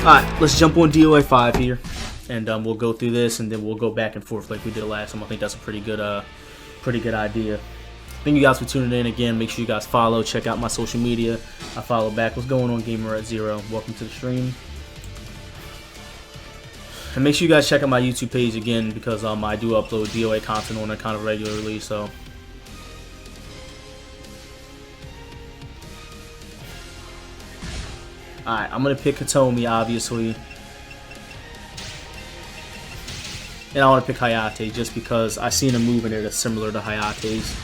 Alright, let's jump on DOA5 here, and we'll go through this, and then we'll go back and forth like we did last time. I think that's a pretty good idea. Thank you guys for tuning in again. Make sure you guys follow, check out my social media. I follow back. What's going on, Gamer at Zero? Welcome to the stream. And make sure you guys check out my YouTube page again, because I do upload DOA content on it kind of regularly. So. Alright, I'm going to pick Hitomi, obviously. And I want to pick Hayate just because I've seen a move in there that's similar to Hayate's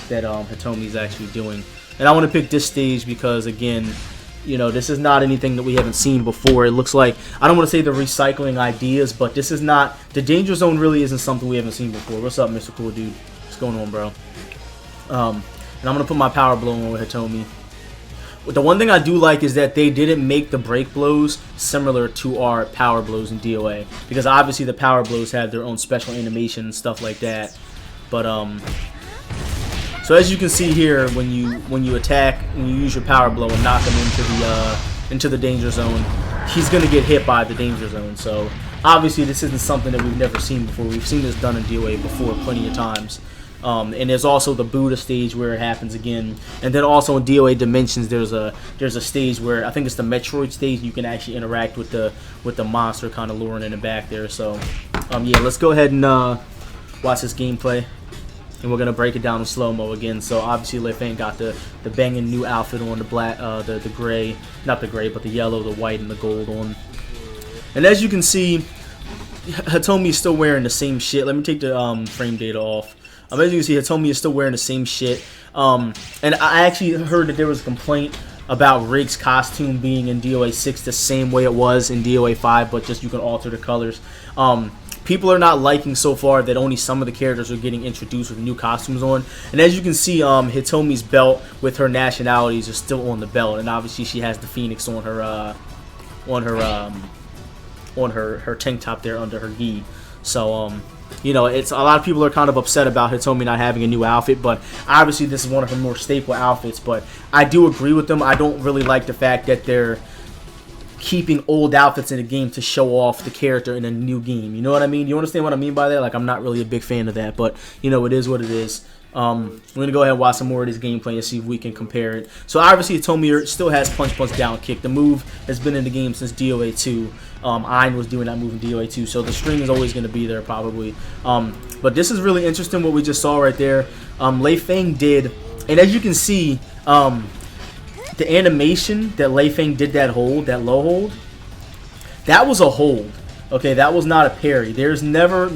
that Hitomi's actually doing. And I want to pick this stage because, again, you know, this is not anything that we haven't seen before. It looks like, I don't want to say they're recycling ideas, but this is not, the Danger Zone really isn't something we haven't seen before. What's up, Mr. Cool Dude? What's going on, bro? And I'm going to put my Power Blow on with Hitomi. The one thing I do like is that they didn't make the break blows similar to our power blows in DOA, because obviously the power blows have their own special animation and stuff like that. But so as you can see here, when you attack, when you use your power blow and knock him into the danger zone, he's gonna get hit by the danger zone. So obviously this isn't something that we've never seen before. We've seen this done in DOA before plenty of times. And there's also the Buddha stage where it happens again, and then also in DOA Dimensions there's a stage where I think it's the Metroid stage. You can actually interact with the monster kind of luring in the back there. So yeah, let's go ahead and watch this gameplay, and we're gonna break it down in slow-mo again. So obviously Leifang got the banging new outfit on, the black, the gray, not the gray, but the yellow, the white, and the gold on. And as you can see, Hitomi is still wearing the same shit. Let me take the frame data off. As you can see, Hitomi is still wearing the same shit. And I actually heard that there was a complaint about Rig's costume being in DOA6 the same way it was in DOA5, but just you can alter the colors. People are not liking so far that only some of the characters are getting introduced with new costumes on. And as you can see, Hitomi's belt with her nationalities is still on the belt, and obviously she has the Phoenix on her tank top there under her gi. So you know, it's a lot of people are kind of upset about Hitomi not having a new outfit, but obviously this is one of her more staple outfits. But I do agree with them. I don't really like the fact that they're keeping old outfits in the game to show off the character in a new game. You know what I mean? You understand what I mean by that? Like, I'm not really a big fan of that, but you know, it is what it is. We're gonna go ahead and watch some more of this gameplay and see if we can compare it. So obviously Hitomi still has punch down kick. The move has been in the game since DOA 2. Ein was doing that move in DOA 2, so the string is always gonna be there probably. But this is really interesting what we just saw right there. Leifang did, and as you can see, the animation that Leifang did, that hold, that low hold, that was a hold. Okay, that was not a parry. There's never,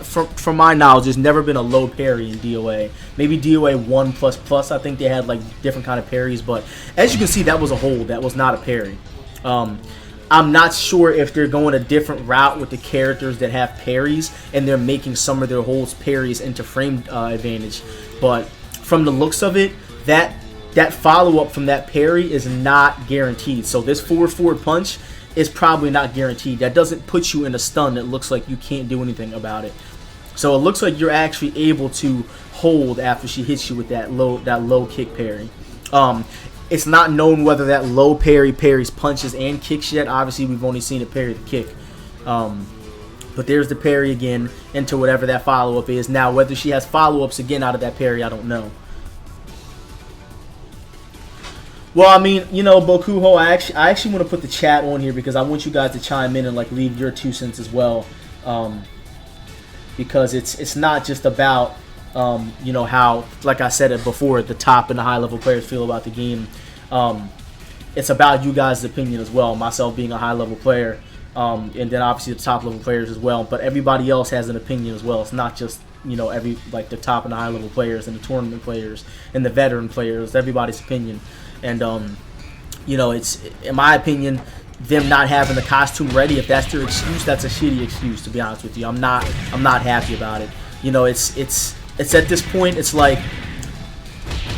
from my knowledge, there's never been a low parry in DOA. Maybe DOA 1++, I think they had like different kind of parries, but as you can see, that was a hold. That was not a parry. I'm not sure if they're going a different route with the characters that have parries, and they're making some of their holds parries into frame advantage. But from the looks of it, that follow-up from that parry is not guaranteed. So this forward punch is probably not guaranteed. That doesn't put you in a stun that looks like you can't do anything about it. So it looks like you're actually able to hold after she hits you with that low kick parry. It's not known whether that low parry parries punches and kicks yet. Obviously, we've only seen it parry the kick. But there's the parry again into whatever that follow-up is. Now, whether she has follow-ups again out of that parry, I don't know. Well, I mean, you know, Bokuho, I actually want to put the chat on here because I want you guys to chime in and like leave your 2 cents as well, because it's not just about you know, how, like I said it before, the top and the high level players feel about the game. It's about you guys' opinion as well. Myself being a high level player, and then obviously the top level players as well. But everybody else has an opinion as well. It's not just, you know, like the top and the high level players and the tournament players and the veteran players. It's everybody's opinion. And you know, it's, in my opinion, them not having the costume ready, if that's their excuse, that's a shitty excuse, to be honest with you. I'm not happy about it. You know, it's at this point, it's like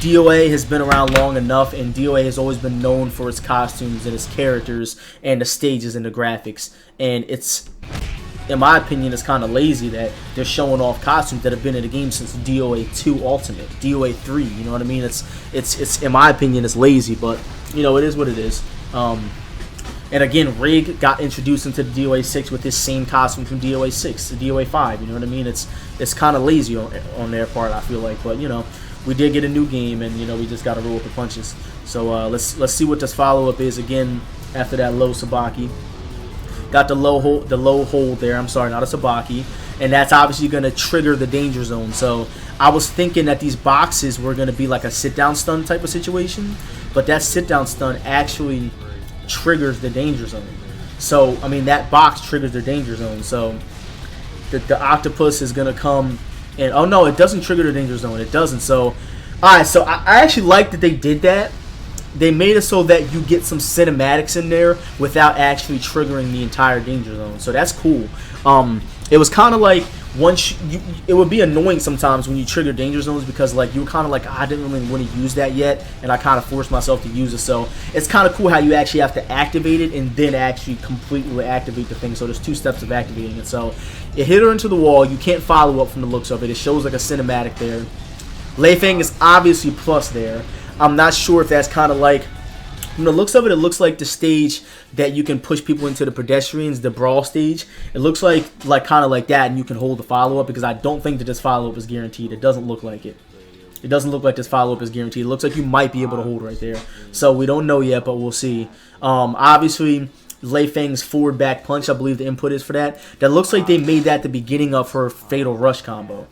DOA has been around long enough, and DOA has always been known for its costumes and its characters and the stages and the graphics. And it's, in my opinion, it's kind of lazy that they're showing off costumes that have been in the game since DOA 2 Ultimate, DOA 3. You know what I mean? It's in my opinion, it's lazy, but you know, it is what it is. And again, Rig got introduced into the DOA6 with this same costume from DOA6, the DOA5. You know what I mean? It's kind of lazy on their part, I feel like. But you know, we did get a new game, and you know, we just got to roll with the punches. So let's see what this follow-up is again after that low Sabaki. Got the low hold there. I'm sorry, not a Sabaki, and that's obviously going to trigger the danger zone. So I was thinking that these boxes were going to be like a sit-down stun type of situation, but that sit-down stun actually triggers the danger zone. So I mean, that box triggers the danger zone. So the octopus is going to come, and oh no, it doesn't trigger the danger zone. It doesn't. So all right, so I actually like that they did that. They made it so that you get some cinematics in there without actually triggering the entire danger zone. So that's cool. It was kind of like once it would be annoying sometimes when you trigger danger zones because like you were kind of like, I didn't really want to use that yet, and I kind of forced myself to use it. So it's kind of cool how you actually have to activate it and then actually completely activate the thing. So there's 2 steps of activating it. So it hit her into the wall. You can't follow up from the looks of it. It shows like a cinematic there. Leifang is obviously plus there. I'm not sure if that's kind of like, from the looks of it, it looks like the stage that you can push people into the pedestrians, the brawl stage. It looks like kind of like that, and you can hold the follow-up because I don't think that this follow-up is guaranteed. It doesn't look like it. It doesn't look like this follow-up is guaranteed. It looks like you might be able to hold right there. So we don't know yet, but we'll see. Obviously, Leifang's forward back punch, I believe the input is for that. That looks like they made that the beginning of her Fatal Rush combo.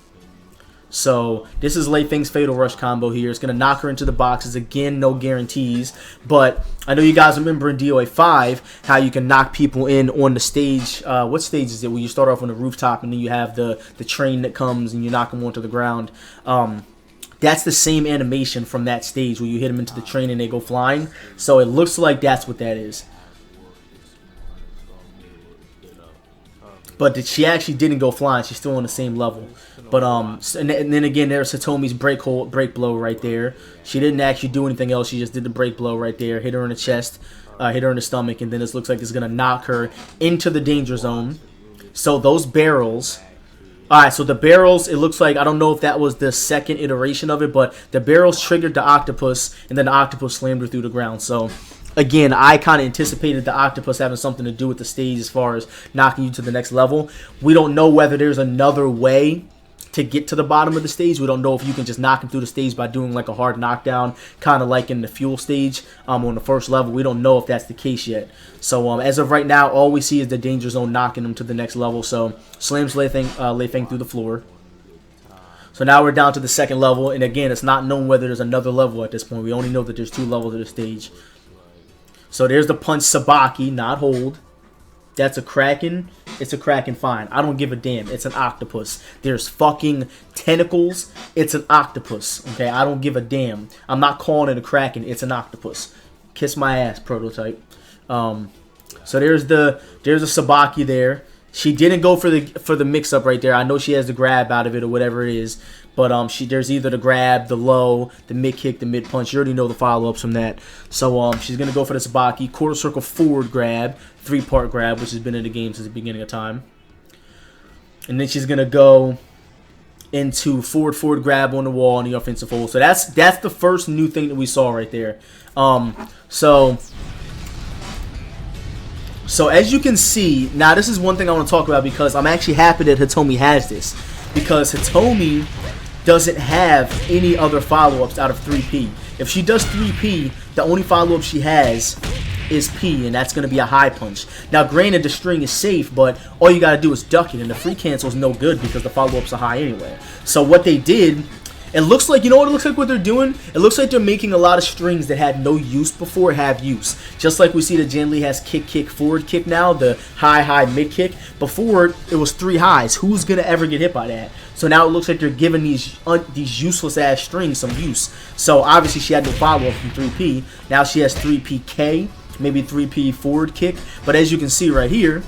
So this is Leifang's Fatal Rush combo here. It's going to knock her into the boxes. Again, no guarantees. But I know you guys remember in DOA5 how you can knock people in on the stage. What stage is it? Where you start off on the rooftop and then you have the train that comes and you knock them onto the ground. That's the same animation from that stage where you hit them into the train and they go flying. So it looks like that's what that is. But she actually didn't go flying. She's still on the same level. But and then again, there's Hitomi's break blow right there. She didn't actually do anything else. She just did the break blow right there. Hit her in the chest, hit her in the stomach, and then this looks like it's gonna knock her into the danger zone. So those barrels. All right, so the barrels. It looks like, I don't know if that was the second iteration of it, but the barrels triggered the octopus, and then the octopus slammed her through the ground. So again, I kind of anticipated the octopus having something to do with the stage as far as knocking you to the next level. We don't know whether there's another way to get to the bottom of the stage. We don't know if you can just knock him through the stage by doing like a hard knockdown, kind of like in the fuel stage on the first level. We don't know if that's the case yet. So as of right now, all we see is the danger zone knocking him to the next level. So slams Leifang through the floor. So now we're down to the second level, and again, it's not known whether there's another level at this point. We only know that there's 2 levels of the stage. So there's the punch Sabaki, not hold. That's a Kraken. It's a Kraken, fine. I don't give a damn. It's an octopus. There's fucking tentacles. It's an octopus. Okay, I don't give a damn. I'm not calling it a Kraken. It's an octopus. Kiss my ass, Prototype. So there's a Sabaki there. She didn't go for the mix-up right there. I know she has the grab out of it or whatever it is. But there's either the grab, the low, the mid-kick, the mid-punch. You already know the follow-ups from that. So she's going to go for the Sabaki. Quarter circle forward grab. 3-part grab, which has been in the game since the beginning of time. And then she's going to go into forward grab on the wall on the offensive hold. So that's the first new thing that we saw right there. So as you can see, now this is one thing I want to talk about because I'm actually happy that Hitomi has this. Because Hitomi doesn't have any other follow-ups out of 3P. If she does 3P, the only follow-up she has is P, and that's going to be a high punch. Now, granted, the string is safe, but all you got to do is duck it, and the free cancel is no good because the follow-ups are high anyway. So what they did, it looks like, you know what it looks like what they're doing? It looks like they're making a lot of strings that had no use before have use. Just like we see that Jan Lee has kick, forward kick now, the high, mid kick. Before, it was 3 highs. Who's going to ever get hit by that? So now it looks like they're giving these useless-ass strings some use. So obviously she had no follow-up from 3P. Now she has 3PK, maybe 3P forward kick. But as you can see right here,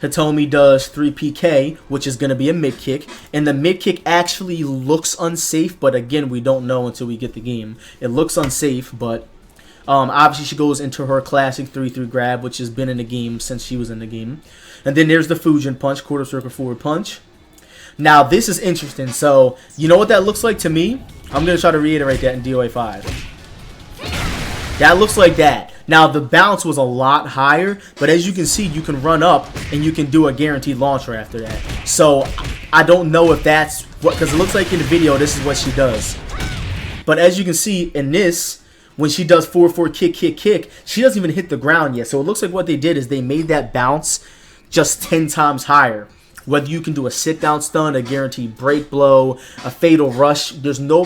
Hitomi does 3PK, which is going to be a mid kick, and the mid kick actually looks unsafe, but again, we don't know until we get the game. It looks unsafe, but obviously she goes into her classic 3-3 grab, which has been in the game since she was in the game. And then there's the Fujin punch, quarter circle forward punch. Now this is interesting. So you know what that looks like to me? I'm going to try to reiterate that in DOA5. That looks like that. Now, the bounce was a lot higher, but as you can see, you can run up and you can do a guaranteed launcher after that. So, I don't know if that's what, because it looks like in the video, this is what she does. But as you can see in this, when she does 4-4 kick, kick, kick, she doesn't even hit the ground yet. So, it looks like what they did is they made that bounce just 10 times higher. Whether you can do a sit-down stun, a guaranteed break blow, a fatal rush, there's no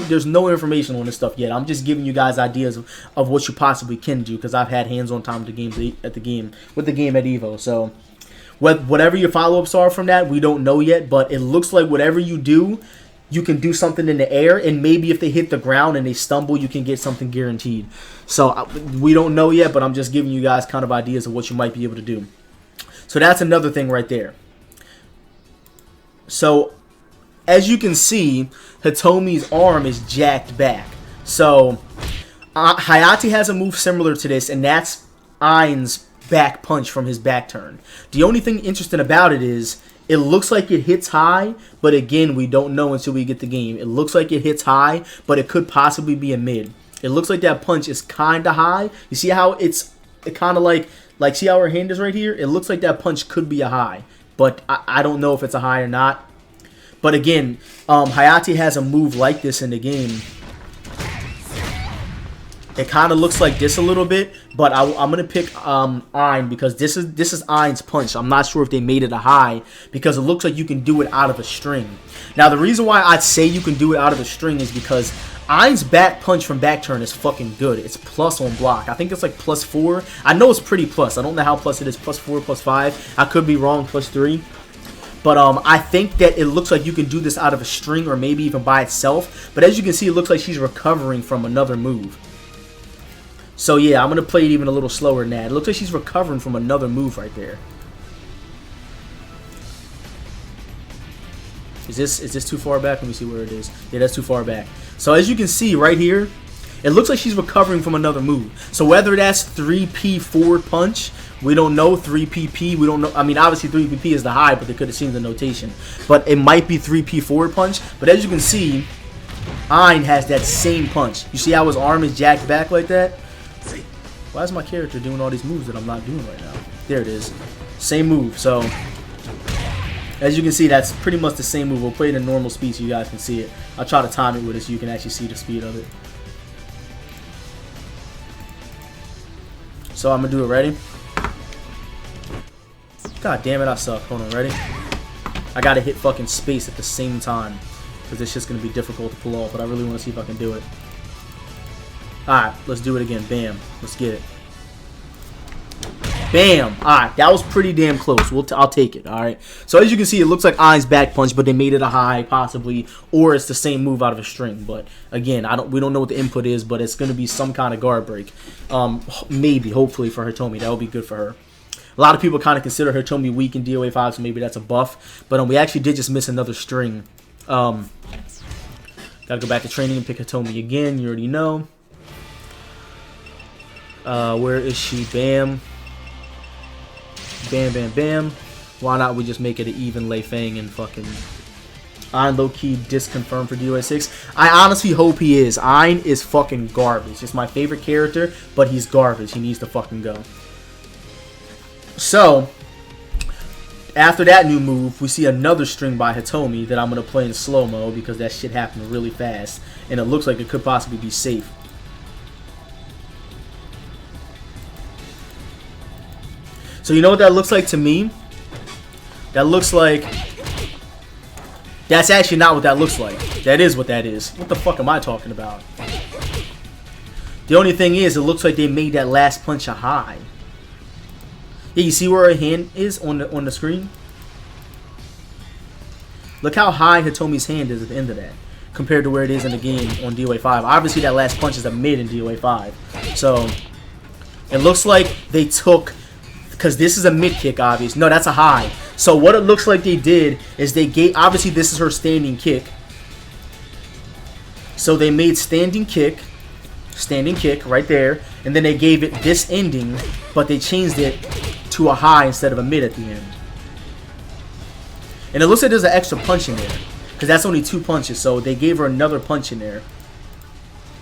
information on this stuff yet. I'm just giving you guys ideas of what you possibly can do because I've had hands-on time with the game at Evo. So whatever your follow-ups are from that, we don't know yet. But it looks like whatever you do, you can do something in the air, and maybe if they hit the ground and they stumble, you can get something guaranteed. So we don't know yet, but I'm just giving you guys kind of ideas of what you might be able to do. So that's another thing right there. So, as you can see, Hitomi's arm is jacked back. So, Hayate has a move similar to this, and that's Ain's back punch from his back turn. The only thing interesting about it is, it looks like it hits high, but again, we don't know until we get the game. It looks like it hits high, but it could possibly be a mid. It looks like that punch is kind of high. You see how it kind of like see how her hand is right here? It looks like that punch could be a high. But I don't know if it's a high or not. But again, Hayate has a move like this in the game. It kind of looks like this a little bit, but I'm gonna pick Ain because this is Ain's punch. I'm not sure if they made it a high because it looks like you can do it out of a string. Now the reason why I'd say you can do it out of a string is because Ain's back punch from back turn is fucking good. It's plus on block. I think it's like +4. I know it's pretty plus. I don't know how plus it is. +4, +5. I could be wrong. +3. But I think that it looks like you can do this out of a string or maybe even by itself. But as you can see, it looks like she's recovering from another move. So yeah, I'm going to play it even a little slower than that. It looks like she's recovering from another move right there. Is this too far back? Let me see where it is. Yeah, that's too far back. So as you can see right here, it looks like she's recovering from another move. So whether that's 3P forward punch, we don't know. 3PP, we don't know. I mean, obviously 3PP is the high, but they could have seen the notation. But it might be 3P forward punch. But as you can see, Ain has that same punch. You see how his arm is jacked back like that? Why is my character doing all these moves that I'm not doing right now? There it is. Same move. So as you can see, that's pretty much the same move. We'll play it in normal speed so you guys can see it. I'll try to time it with it so you can actually see the speed of it. So I'm going to do it. Ready? God damn it, I suck. Hold on, ready? I got to hit fucking space at the same time because it's just going to be difficult to pull off, but I really want to see if I can do it. Alright, let's do it again. Bam. Let's get it. Bam! Alright, that was pretty damn close. I'll take it, alright? So as you can see, it looks like Ain's back punch, but they made it a high, possibly, or it's the same move out of a string. But again, we don't know what the input is, but it's going to be some kind of guard break. Maybe, hopefully, for Hitomi. That would be good for her. A lot of people kind of consider Hitomi weak in DOA5, so maybe that's a buff. But we actually did just miss another string. Gotta go back to training and pick Hitomi again. You already know. Where is she? Bam. Bam, bam, bam. Why not we just make it an even Leifang and fucking Ain low-key disconfirmed for DOA6. I honestly hope he is. Ain is fucking garbage. It's my favorite character, but he's garbage. He needs to fucking go. So, after that new move, we see another string by Hitomi that I'm going to play in slow-mo because that shit happened really fast. And it looks like it could possibly be safe. So you know what that looks like to me? That looks like... That's actually not what that looks like. That is what that is. What the fuck am I talking about? The only thing is, it looks like they made that last punch a high. Yeah, you see where her hand is on the screen? Look how high Hitomi's hand is at the end of that, compared to where it is in the game on DOA5. Obviously, that last punch is a mid in DOA5. So, it looks like they took... Because this is a mid kick, obviously. No, that's a high. So what it looks like they did is they gave... Obviously, this is her standing kick. So they made standing kick right there. And then they gave it this ending, but they changed it to a high instead of a mid at the end. And it looks like there's an extra punch in there. Because that's only 2 punches, so they gave her another punch in there.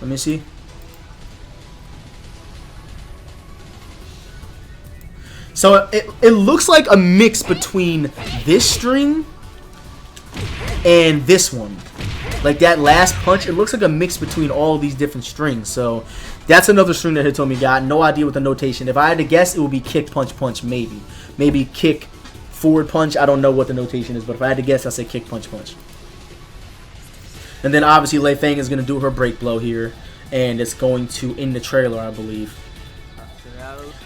Let me see. So it looks like a mix between this string and this one. Like that last punch, it looks like a mix between all of these different strings. So that's another string that Hitomi got. No idea what the notation. If I had to guess, it would be kick, punch, punch, maybe. Maybe kick, forward punch. I don't know what the notation is, but if I had to guess, I'd say kick, punch, punch. And then obviously Leifang is going to do her break blow here, and it's going to end the trailer, I believe.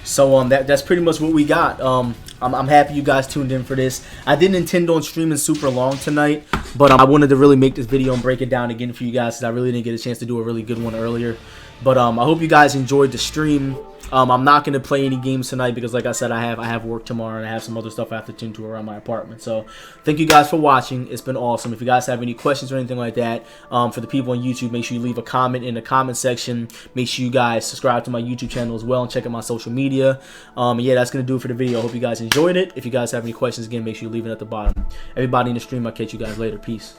So that's pretty much what we got. I'm happy you guys tuned in for this. I didn't intend on streaming super long tonight, but I wanted to really make this video and break it down again for you guys, because I really didn't get a chance to do a really good one earlier. But I hope you guys enjoyed the stream. I'm not going to play any games tonight because, like I said, I have work tomorrow and I have some other stuff I have to tend to around my apartment. So thank you guys for watching. It's been awesome. If you guys have any questions or anything like that, for the people on YouTube, make sure you leave a comment in the comment section. Make sure you guys subscribe to my YouTube channel as well and check out my social media. Yeah, that's going to do it for the video. I hope you guys enjoyed it. If you guys have any questions, again, make sure you leave it at the bottom. Everybody in the stream, I'll catch you guys later. Peace.